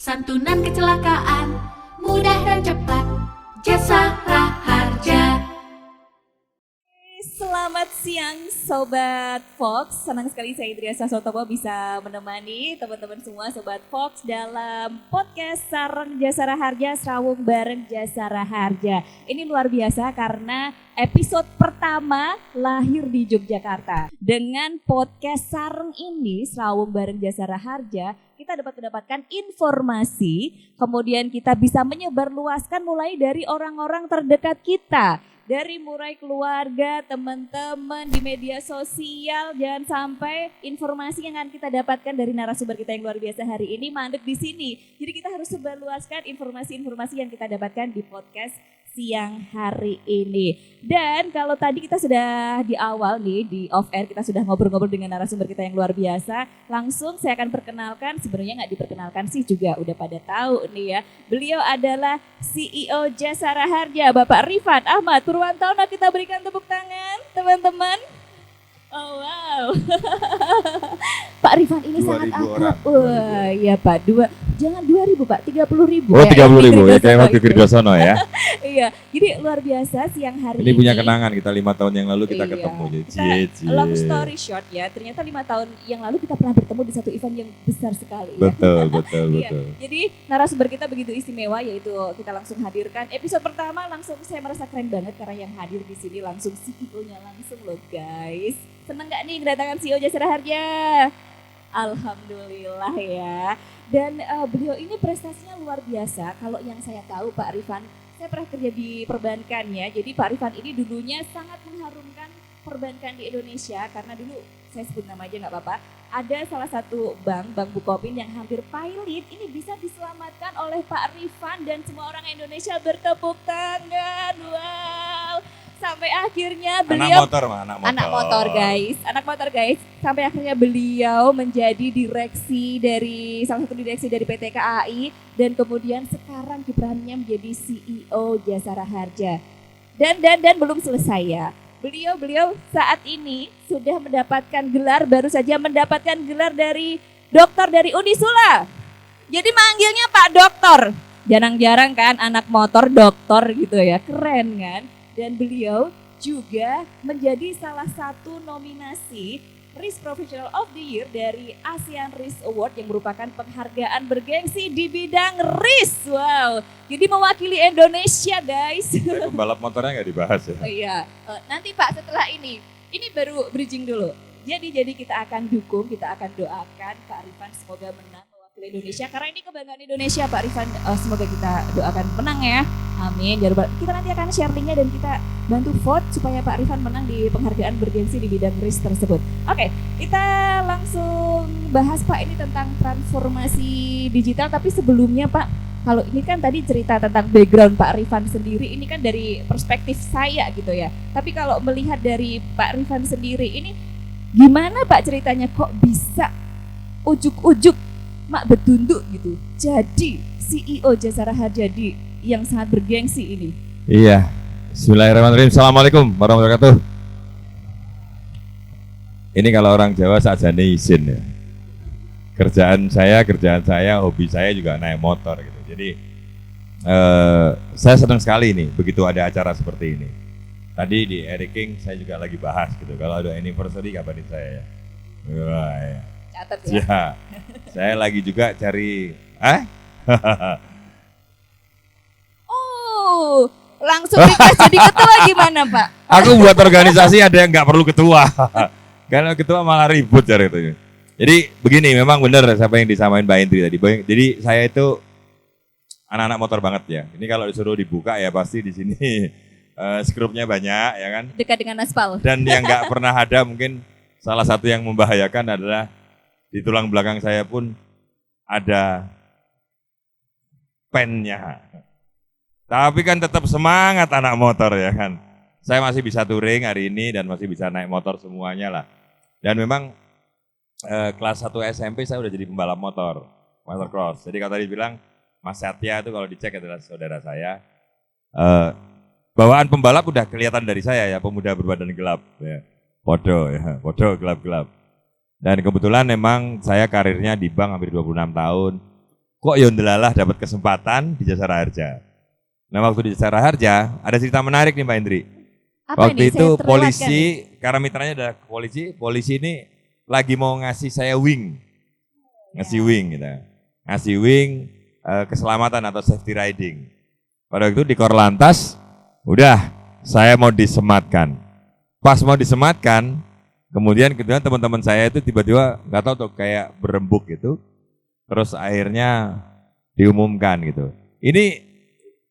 Santunan kecelakaan, mudah dan cepat, Jasara Harja. Selamat siang Sobat Fox, senang sekali saya Indria Sasotopo bisa menemani teman-teman semua Sobat Fox dalam podcast Sarang Jasara Harja, Serawung bareng Jasara Harja. Ini luar biasa karena episode pertama lahir di Yogyakarta. Dengan podcast Sarang ini, Serawung bareng Jasara Harja, kita dapat mendapatkan informasi, kemudian kita bisa menyebarluaskan mulai dari orang-orang terdekat kita. Dari mulai keluarga, teman-teman di media sosial, jangan sampai informasi yang akan kita dapatkan dari narasumber kita yang luar biasa hari ini mandek di sini. Jadi kita harus sebarluaskan informasi-informasi yang kita dapatkan di podcast siang hari ini. Dan kalau tadi kita sudah di awal nih, di off air kita sudah ngobrol-ngobrol dengan narasumber kita yang luar biasa. Langsung saya akan perkenalkan, sebenarnya nggak diperkenalkan sih juga udah pada tahu nih ya. Beliau adalah CEO Jasara Harja, Bapak Rifan Ahmad Purwantono. Kita berikan tepuk tangan teman-teman. Oh wow. Pak Rifan ini sangat akrab. Wah iya Pak, jangan 2.000 Pak, 30.000. Oh 30.000 ya kayak waktu Kirdosono ya. Iya, jadi luar biasa siang hari ini punya kenangan kita 5 tahun yang lalu kita ketemu. Long story short ya, ternyata 5 tahun yang lalu kita pernah bertemu di satu event yang besar sekali. Betul. Jadi narasumber kita begitu istimewa, yaitu kita langsung hadirkan episode pertama. Langsung saya merasa keren banget karena yang hadir di sini langsung CEO-nya langsung loh guys. Seneng gak nih kedatangan CEO Jasara Harja? Alhamdulillah ya. Dan beliau ini prestasinya luar biasa. Kalau yang saya tahu Pak Rifan, saya pernah kerja di perbankan ya. Jadi Pak Rifan ini dulunya sangat mengharumkan perbankan di Indonesia. Karena dulu, saya sebut nama aja gak apa-apa, ada salah satu bank Bukopin yang hampir pailit. Ini bisa diselamatkan oleh Pak Rifan dan semua orang Indonesia bertepuk tangan. Wow. Sampai akhirnya beliau anak motor guys. Sampai akhirnya beliau menjadi direksi dari salah satu direksi dari PT KAI dan kemudian sekarang kiprahnya menjadi CEO Jasara Harja. Dan belum selesai ya. Beliau saat ini sudah mendapatkan gelar, baru saja mendapatkan gelar dari dokter dari Unisula. Jadi manggilnya Pak Dokter. Jarang-jarang kan anak motor dokter gitu ya. Keren kan? Dan beliau juga menjadi salah satu nominasi RIS Professional of the Year dari ASEAN RIS Award yang merupakan penghargaan bergengsi di bidang RIS. Wow, jadi mewakili Indonesia guys. Ya, pembalap motornya nggak dibahas ya? Oh iya, nanti Pak setelah ini baru bridging dulu. Jadi kita akan dukung, kita akan doakan Pak Rifan semoga menang mewakili Indonesia. Karena ini kebanggaan Indonesia Pak Rifan, semoga kita doakan menang ya. Amin. Kita nanti akan share linknya dan kita bantu vote supaya Pak Rifan menang di penghargaan bergengsi di bidang RIS tersebut. Oke, kita langsung bahas Pak ini tentang transformasi digital. Tapi sebelumnya Pak, kalau ini kan tadi cerita tentang background Pak Rifan sendiri, ini kan dari perspektif saya gitu ya. Tapi kalau melihat dari Pak Rifan sendiri, ini gimana Pak ceritanya kok bisa ujuk-ujuk mak betunduk gitu jadi CEO Jasara Harja yang sangat bergengsi ini. Iya. Bismillahirrahmanirrahim. Assalamualaikum warahmatullahi wabarakatuh. Ini kalau orang Jawa sajane izin ya. Kerjaan saya, hobi saya juga naik motor gitu. Jadi saya senang sekali nih begitu ada acara seperti ini. Tadi di Eric King saya juga lagi bahas gitu. Kalau ada anniversary kabarin saya ya. Wah, ya. Catat ya. Ya. Saya lagi juga cari Oh, langsung request jadi ketua gimana Pak? Aku buat organisasi ada yang nggak perlu ketua. Karena ketua malah ribut cari itu. Jadi begini, memang benar siapa yang disamain Mbak Indri tadi. Jadi saya itu anak-anak motor banget ya. Ini kalau disuruh dibuka ya pasti di sini skrupnya banyak ya kan. Dekat dengan aspal. Dan yang nggak pernah ada mungkin salah satu yang membahayakan adalah di tulang belakang saya pun ada pennya. Tapi kan tetap semangat anak motor ya kan. Saya masih bisa touring hari ini dan masih bisa naik motor semuanya lah. Dan memang kelas 1 SMP saya udah jadi pembalap motor cross. Jadi kalau tadi bilang Mas Satya itu kalau dicek adalah saudara saya. Bawaan pembalap udah kelihatan dari saya ya, pemuda berbadan gelap ya. Podo gelap-gelap. Dan kebetulan memang saya karirnya di bank hampir 26 tahun. kok ya ndelalah dapat kesempatan di Jasara Harja. Nah waktu di Jasara Harja ada cerita menarik nih Mbak Indri. Apa Waktu ini? itu Saya terlewatkan polisi, nih. karena mitranya adalah polisi ini lagi mau ngasih saya wing. Ngasih wing gitu. Ngasih wing keselamatan atau safety riding. Pada waktu itu di Korlantas, udah saya mau disematkan. Pas mau disematkan, kemudian teman-teman saya itu tiba-tiba nggak tahu tuh kayak berembuk gitu. Terus akhirnya diumumkan gitu. Ini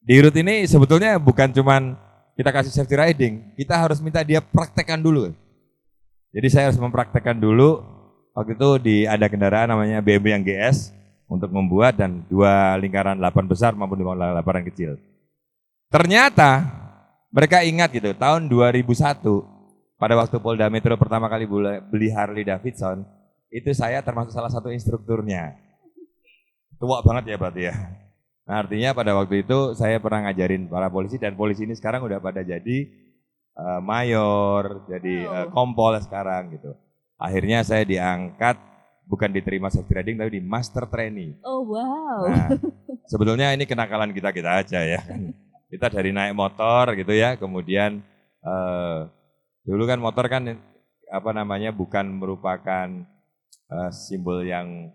di RUT ini sebetulnya bukan cuman kita kasih safety riding, kita harus minta dia praktekkan dulu. Jadi saya harus mempraktekkan dulu. Waktu itu ada kendaraan namanya BMW yang GS untuk membuat dan 2 lingkaran 8 besar maupun 2 lingkaran kecil. Ternyata mereka ingat gitu, tahun 2001 pada waktu Polda Metro pertama kali beli Harley Davidson, itu saya termasuk salah satu instrukturnya. Tua banget ya berarti ya. Nah, artinya pada waktu itu saya pernah ngajarin para polisi dan polisi ini sekarang udah pada jadi mayor, jadi kompol sekarang gitu. Akhirnya saya diangkat bukan diterima safety riding tapi di master trainee. Oh wow. Nah, sebetulnya ini kenakalan kita aja ya. Kita dari naik motor gitu ya, kemudian dulu kan motor kan apa namanya bukan merupakan simbol yang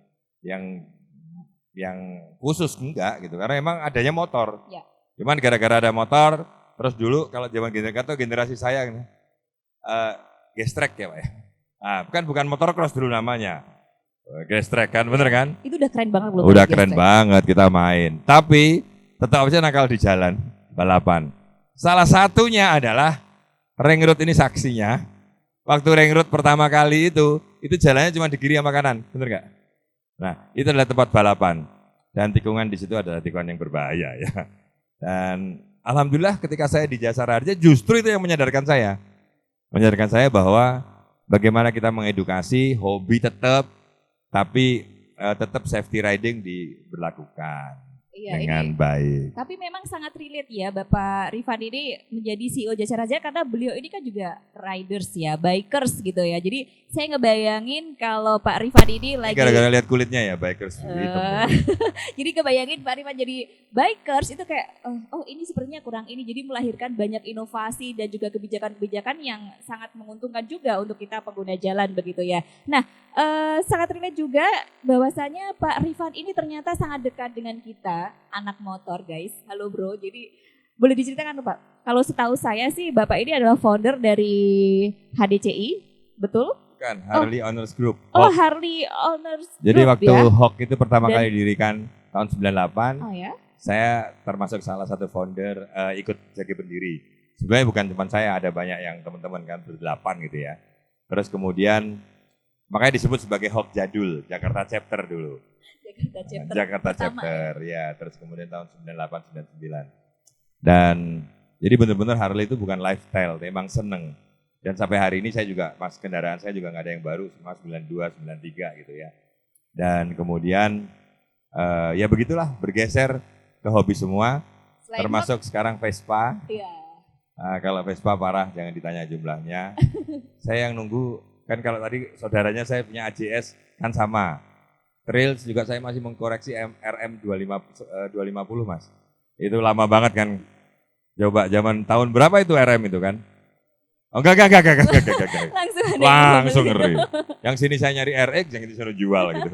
khusus enggak gitu karena emang adanya motor. Ya. Cuman gara-gara ada motor, terus dulu kalau zaman generasi saya gestrek ya Pak ya. Nah, bukan motocross dulu namanya. Gestrek kan, bener kan? Itu udah keren banget loh. Udah keren banget kita main. Tapi tetap aja nakal di jalan balapan. Salah satunya adalah ring road ini saksinya. Waktu ring road pertama kali itu jalannya cuma di kiri sama kanan, bener gak? Nah, itu adalah tempat balapan dan tikungan di situ adalah tikungan yang berbahaya ya. Dan alhamdulillah ketika saya di Jasara Harja justru itu yang menyadarkan saya bahwa bagaimana kita mengedukasi hobi tetap tapi tetap safety riding diberlakukan dengan baik. Tapi memang sangat relate ya Bapak Rifan ini menjadi CEO Jasara Harja karena beliau ini kan juga riders ya, bikers gitu ya. Jadi saya ngebayangin kalau Pak Rifan ini lagi gara-gara lihat kulitnya ya bikers hitam. Jadi kebayangin Pak Rifan jadi bikers itu kayak oh ini sepertinya kurang ini. Jadi melahirkan banyak inovasi dan juga kebijakan-kebijakan yang sangat menguntungkan juga untuk kita pengguna jalan begitu ya. Nah, sangat relate juga bahwasanya Pak Rifan ini ternyata sangat dekat dengan kita, anak motor guys. Halo bro, jadi boleh diceritakan Pak? Kalau setahu saya sih Bapak ini adalah founder dari HDCI, betul? Bukan, Harley Owners Group. Oh, Harley Owners Group. Jadi waktu ya? HOK itu pertama kali didirikan tahun 98, ya? saya termasuk salah satu founder ikut jadi pendiri. Sebenarnya bukan cuma saya, ada banyak yang teman-teman kan berdelapan gitu ya. Terus kemudian makanya disebut sebagai HOK Jadul, Jakarta Chapter dulu. Jakarta Chapter, ya. Terus kemudian tahun 98, 99. Dan jadi benar-benar Harley itu bukan lifestyle, memang seneng. Dan sampai hari ini saya juga, kendaraan saya juga nggak ada yang baru, semua 92, 93 gitu ya. Dan kemudian ya begitulah bergeser ke hobi semua, selain termasuk sekarang Vespa. Iya. Kalau Vespa parah, jangan ditanya jumlahnya. Saya yang nunggu, kan kalau tadi saudaranya saya punya AJS kan sama. Trails juga saya masih mengkoreksi RM 250 Mas. Itu lama banget kan. Coba zaman tahun berapa itu RM itu kan? Oh enggak. Langsung ngeri. Yang sini saya nyari RX, yang itu suruh jual gitu.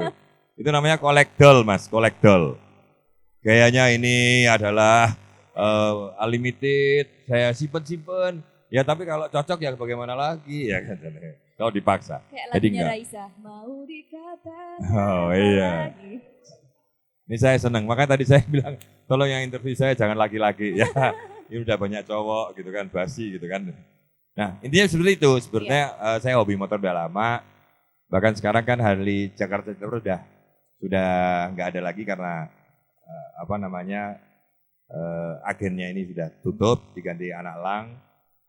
Itu namanya collectible Mas, collectible. Gayanya ini adalah unlimited, saya simpen. Ya tapi kalau cocok ya bagaimana lagi ya kan. Kalau dipaksa. Kayak jadi lagunya enggak. Raisa, mau dikatakan. Oh iya. Lagi. Ini saya senang, makanya tadi saya bilang tolong yang interview saya jangan laki-laki ya. Ini udah banyak cowok gitu kan, basi gitu kan. Nah intinya seperti itu, sebenarnya saya hobi motor udah lama. Bahkan sekarang kan Harley Jakarta sudah nggak ada lagi karena agennya ini sudah tutup, diganti Anak Lang.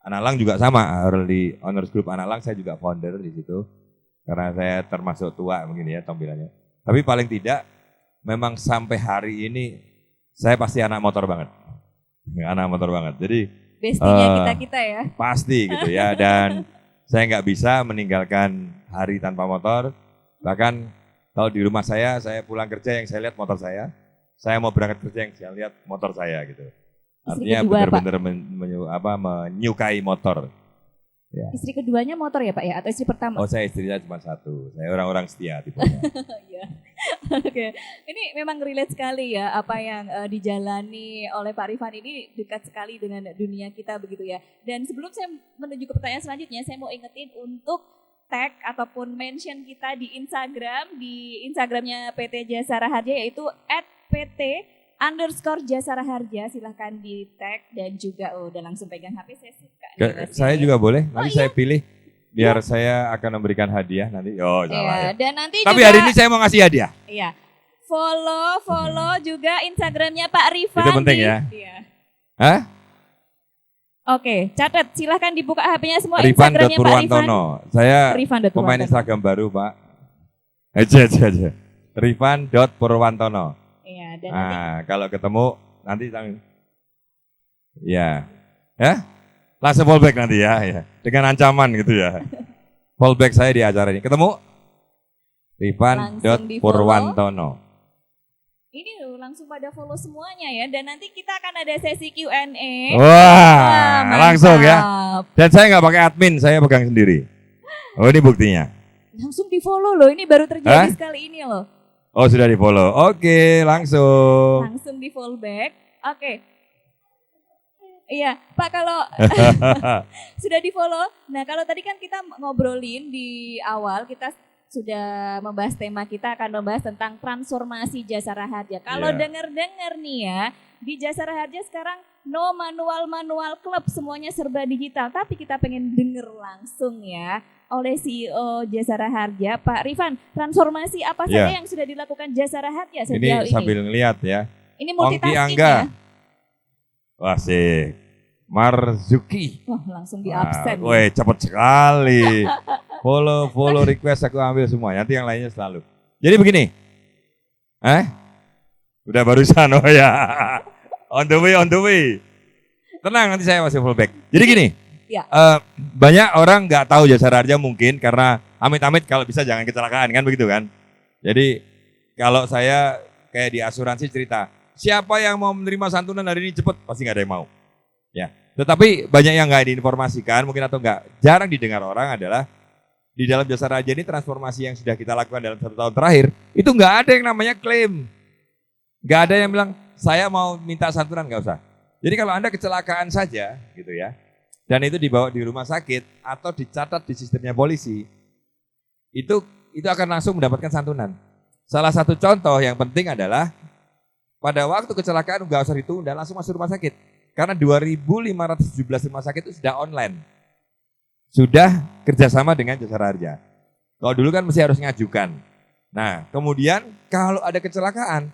Anak Lang juga sama, Harley Owners Group Anak Lang saya juga founder di situ. Karena saya termasuk tua mungkin ya tampilannya. Tapi paling tidak memang sampai hari ini saya pasti anak motor banget. Anak motor banget. Jadi bestinya kita ya. Pasti gitu ya, dan saya nggak bisa meninggalkan hari tanpa motor. Bahkan kalau di rumah saya pulang kerja yang saya lihat motor saya. saya mau berangkat kerja yang saya lihat motor saya gitu. Artinya kedua, benar-benar menyukai motor. Ya. Istri keduanya motor ya Pak ya, atau istri pertama? Oh saya istrinya cuma satu, saya orang-orang setia tipenya. Iya. Oke, ini memang relate sekali ya apa yang dijalani oleh Pak Rifan ini dekat sekali dengan dunia kita begitu ya. Dan sebelum saya menuju ke pertanyaan selanjutnya, saya mau ingetin untuk tag ataupun mention kita di Instagramnya PT Jasara Harja yaitu @pt_Jasara Harja, silahkan di tag dan juga udah langsung pegang HP saya suka. Saya juga boleh, nanti iya? saya pilih biar saya akan memberikan hadiah nanti. Oh salah ya. Dan nanti Tapi juga, hari ini saya mau ngasih hadiah. Iya. Follow juga Instagramnya Pak Rifan. Itu penting ya. Iya. Hah? Oke, catat. Silahkan dibuka HP-nya semua Rifan Instagramnya Pak Rifan. Purwantono. Saya Rifan. pemain Instagram baru Pak. Aja. Rifan.Purwantono. Iya, dan nanti Kalau ketemu nanti ya. Langsung fallback nanti ya. Dengan ancaman gitu ya. Fallback saya di acara ini. Ketemu Rifan.Purwantono. ini langsung pada follow semuanya ya. Dan nanti kita akan ada sesi Q&A. Wah, mantap. langsung ya. Dan saya nggak pakai admin, saya pegang sendiri. Oh ini buktinya. Langsung di follow loh, ini baru terjadi sekali ini loh. Oh sudah di follow. Oke, langsung. Langsung di follow back. Oke. Iya, Pak kalau sudah di follow. Nah kalau tadi kan kita ngobrolin di awal, kita sudah membahas tema, kita akan membahas tentang transformasi Jasara Harja. Kalau dengar-dengar nih ya, di Jasara Harja sekarang no manual klub, semuanya serba digital. Tapi kita pengen denger langsung ya oleh CEO Jasara Harja, Pak Rifan. Transformasi apa saja yang sudah dilakukan Jasara Harja sejauh ini? Ini sambil ngeliat ya. Ini multitasking Angga. ya. Wah sih, Marzuki. Wah langsung di absen. Woi cepet sekali. Follow request aku ambil semua. Nanti yang lainnya selalu. Jadi begini. Udah barusan oh ya. On the way. Tenang nanti saya masih fallback. Jadi gini. Ya. Banyak orang nggak tahu Jasara Harja mungkin karena amit-amit kalau bisa jangan kecelakaan kan begitu kan. Jadi kalau saya kayak di asuransi cerita, siapa yang mau menerima santunan hari ini cepet pasti nggak ada yang mau. Ya. Tetapi banyak yang nggak diinformasikan mungkin atau nggak jarang didengar orang adalah di dalam Jasara Harja ini transformasi yang sudah kita lakukan dalam 1 tahun terakhir itu nggak ada yang namanya klaim, nggak ada yang bilang saya mau minta santunan, nggak usah. Jadi kalau Anda kecelakaan saja gitu ya, dan itu dibawa di rumah sakit atau dicatat di sistemnya polisi, itu akan langsung mendapatkan santunan. Salah satu contoh yang penting adalah pada waktu kecelakaan nggak usah ditunda, langsung masuk rumah sakit. Karena 2.517 rumah sakit itu sudah online. Sudah kerjasama dengan Jasara Harja. Kalau dulu kan mesti harus ngajukan. Nah kemudian kalau ada kecelakaan,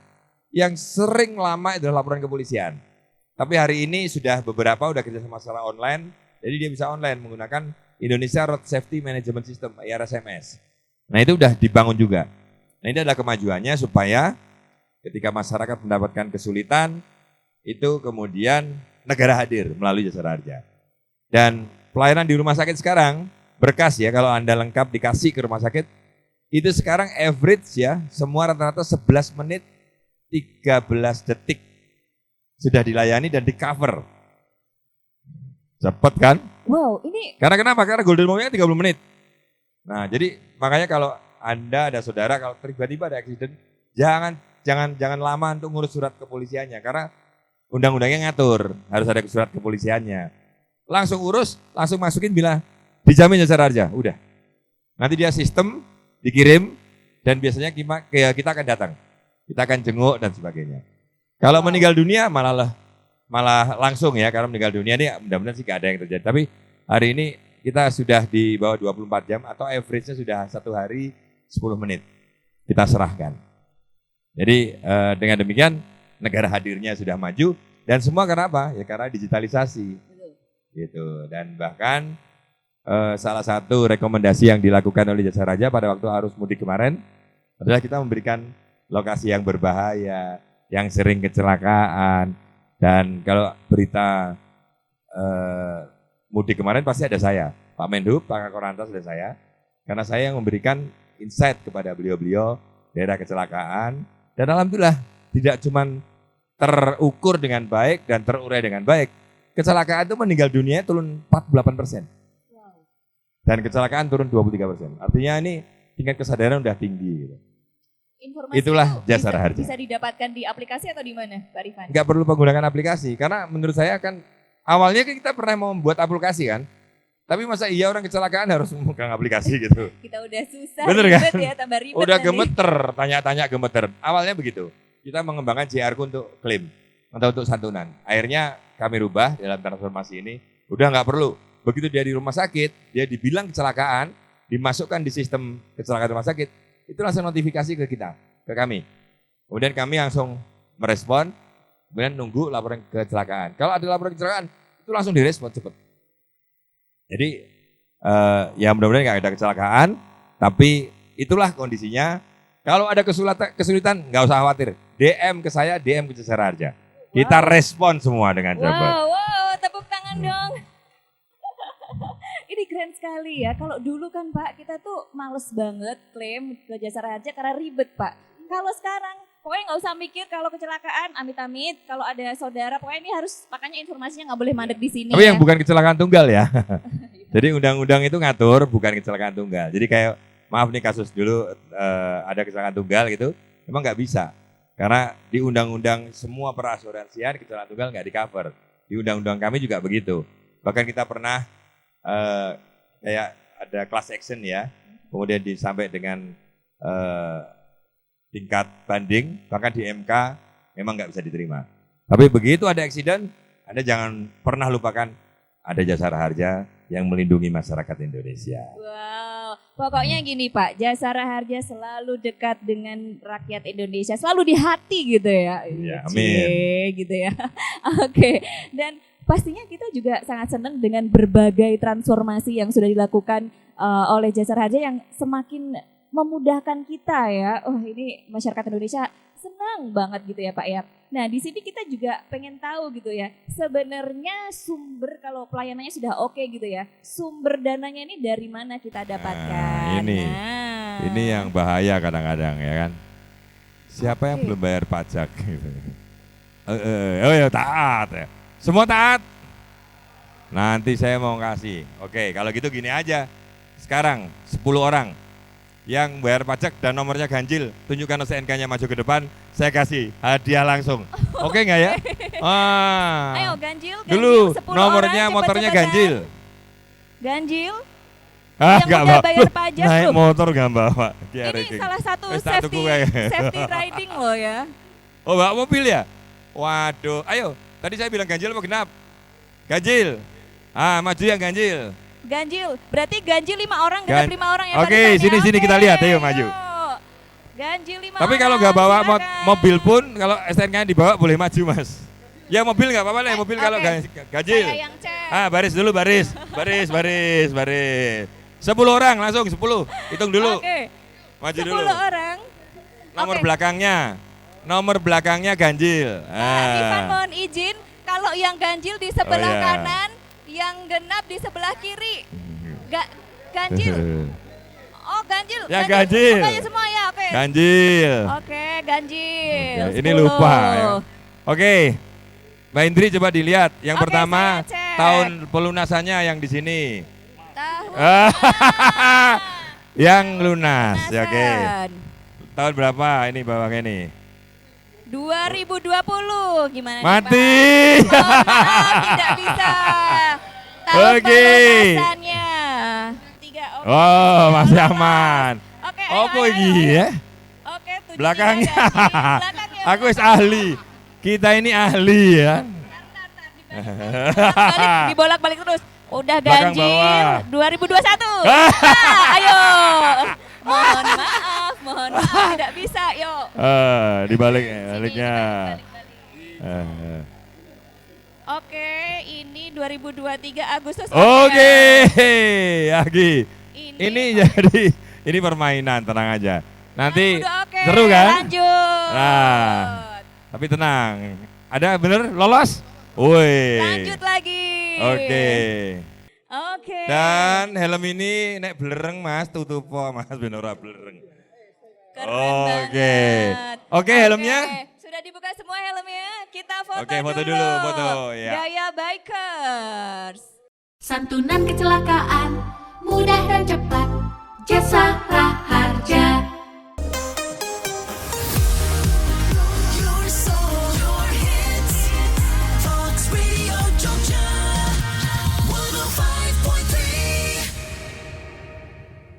yang sering lama itu laporan kepolisian. Tapi hari ini sudah beberapa udah kerjasama secara online, jadi dia bisa online menggunakan Indonesia Road Safety Management System, IRSMS. Nah itu udah dibangun juga. Nah ini adalah kemajuannya supaya ketika masyarakat mendapatkan kesulitan, itu kemudian negara hadir melalui Jasara Harja. Dan pelayanan di rumah sakit sekarang berkas ya, kalau Anda lengkap dikasih ke rumah sakit, itu sekarang average ya, semua rata-rata 11 menit 13 detik sudah dilayani dan di cover. Cepet kan? Wow, ini Karena kenapa? Karena golden moment-nya 30 menit. Nah, jadi makanya kalau Anda ada saudara kalau tiba-tiba ada accident, jangan lama untuk ngurus surat kepolisiannya karena undang-undangnya ngatur harus ada surat kepolisiannya. Langsung urus, langsung masukin bila dijamin Jasara Harja, udah. Nanti dia sistem dikirim dan biasanya kita akan datang. Kita akan jenguk dan sebagainya. Kalau meninggal dunia malah langsung ya, karena meninggal dunia ini mudah-mudahan sih gak ada yang terjadi. Tapi hari ini kita sudah di bawah 24 jam atau average-nya sudah 1 hari 10 menit kita serahkan. Jadi dengan demikian negara hadirnya sudah maju dan semua karena apa? Ya karena digitalisasi. Gitu. Dan bahkan salah satu rekomendasi yang dilakukan oleh Jasara Harja pada waktu arus mudik kemarin adalah kita memberikan lokasi yang berbahaya, yang sering kecelakaan. Dan kalau berita mudik kemarin pasti ada saya, Pak Menhub, Pak Kakor-Lantas ada saya, karena saya yang memberikan insight kepada beliau-beliau daerah kecelakaan. Dan alhamdulillah tidak cuman terukur dengan baik dan terurai dengan baik. Kecelakaan itu meninggal dunia turun 48%. Dan kecelakaan turun 23%. Artinya ini tingkat kesadaran udah tinggi. Gitu. Informasi Itulah itu Jasara Harja. bisa didapatkan di aplikasi atau di mana, Pak Rifan? Nggak perlu menggunakan aplikasi, karena menurut saya kan awalnya kita pernah mau membuat aplikasi kan. Tapi masa iya orang kecelakaan harus memegang aplikasi gitu. Kita udah susah, Bener ribet kan? ya, tambah ribet Udah nanti. gemeter, tanya-tanya gemeter. Awalnya begitu. Kita mengembangkan JR-ku untuk klaim atau untuk santunan. Akhirnya kami rubah dalam transformasi ini. Udah nggak perlu. Begitu dia di rumah sakit, dia dibilang kecelakaan, dimasukkan di sistem kecelakaan rumah sakit, itu langsung notifikasi ke kita, ke kami. Kemudian kami langsung merespon, kemudian nunggu laporan kecelakaan. Kalau ada laporan kecelakaan, itu langsung direspon cepat. Jadi ya mudah-mudahan nggak ada kecelakaan, tapi itulah kondisinya. Kalau ada kesulitan nggak usah khawatir. DM ke saya, DM ke Jasara Harja. Kita respon semua dengan cepat. Wow, tepuk tangan dong. Ini keren sekali ya. Kalau dulu kan Pak, kita tuh males banget klaim ke Jasara Harja karena ribet Pak. Kalau sekarang, pokoknya nggak usah mikir kalau kecelakaan, amit-amit. Kalau ada saudara, pokoknya ini harus, makanya informasinya nggak boleh mandek di sini. Tapi ya. yang bukan kecelakaan tunggal ya. Jadi undang-undang itu ngatur bukan kecelakaan tunggal. Jadi kayak maaf nih kasus dulu ada kecelakaan tunggal gitu, memang nggak bisa. Karena di undang-undang semua perasuransian kecelakaan tunggal nggak di-cover. Di undang-undang kami juga begitu. Bahkan kita pernah kayak ada class action ya, kemudian sampai dengan tingkat banding, bahkan di MK memang nggak bisa diterima. Tapi begitu ada eksiden, Anda jangan pernah lupakan ada Jasara Harja yang melindungi masyarakat Indonesia. Wow, pokoknya gini Pak, Jasara Harja selalu dekat dengan rakyat Indonesia, selalu di hati gitu ya. Ya, amin. Cie, gitu ya. Oke, dan pastinya kita juga sangat senang dengan berbagai transformasi yang sudah dilakukan oleh Jasara Harja yang semakin memudahkan kita ya. Oh ini masyarakat Indonesia senang banget gitu ya Pak ya. Nah di sini kita juga pengen tahu gitu ya. Sebenarnya sumber kalau pelayanannya sudah oke gitu ya. Sumber dananya ini dari mana kita dapatkan? Ini yang bahaya kadang-kadang ya kan. Siapa yang belum bayar pajak gitu. Oh ya taat ya. Semua taat. Nanti saya mau kasih. Oke kalau gitu gini aja. Sekarang 10 orang yang bayar pajak dan nomornya ganjil, tunjukkan STNK-nya maju ke depan, saya kasih hadiah langsung. Oke nggak ya? Ayo ganjil Dulu 10 nomornya orang, motornya cepet-cepetan. ganjil. Ganjil, Yang udah bawa. bayar pajak Naik belum? motor gak bawa. Ini salah satu Wis tak tuku kae. safety riding loh ya. Oh bawa mobil ya? Waduh, ayo. Tadi saya bilang ganjil apa genap? Ganjil. Maju yang ganjil. Ganjil, berarti ganjil 5 orang, genap 5 orang ya. Oke, sini kita lihat, ayo maju. Ganjil 5 orang. Tapi kalau nggak bawa silakan. mobil pun, kalau STNK dibawa boleh maju mas. Ya mobil nggak apa-apa lah, mobil kalau ganjil. Saya yang cek. Baris dulu, baris. 10 orang langsung 10, hitung dulu. Oke. Maju 10 dulu. orang. Nomor belakangnya ganjil. Pak Rifan mohon izin, kalau yang ganjil di sebelah iya. kanan, yang genap di sebelah kiri. Ganjil. Oh ganjil. Ya, ganjil. Pokoknya semua ya, oke. Ganjil. Oke, ganjil. Oke, ini 10. lupa ya. Oke. Mbak Indri coba dilihat. Yang Oke, pertama saya cek. tahun pelunasannya yang di sini. Tahun Yang lunas. Ya, oke. pelunasan. Tahun berapa ini bawahnya ini? 2020 gimana nih, Mati. Pak? Oh, maaf, tidak bisa. Tahun Oke. pelunasannya. 3. Oke. Oh, masih aman. Oke, Apa ayo, iki ayo. ya? Oke, tujuh Belakangnya. tiga ganjil. Aku wis ahli. Kita ini ahli ya. Dibolak-balik terus. Udah Belakang ganjil bawah. 2021. Ayo. Mohon maaf, tidak bisa. Yuk. Baliknya. Oke, ini 2023 Agustus. Oke, Agi. Ini Jadi ini permainan, tenang aja. Nanti udah oke, seru kan? Lanjut. Nah. Tapi tenang. Ada bener lolos? Woi. Lanjut lagi. Oke. Oke. Dan helm ini nek blereng Mas, tutupo Mas ben ora blereng. Keren banget. Oke, helmnya? Sudah dibuka semua helmnya? Kita foto Oke, foto dulu, foto, ya. Gaya bikers. Santunan kecelakaan, mudah dan cepat. Jasa Raharja.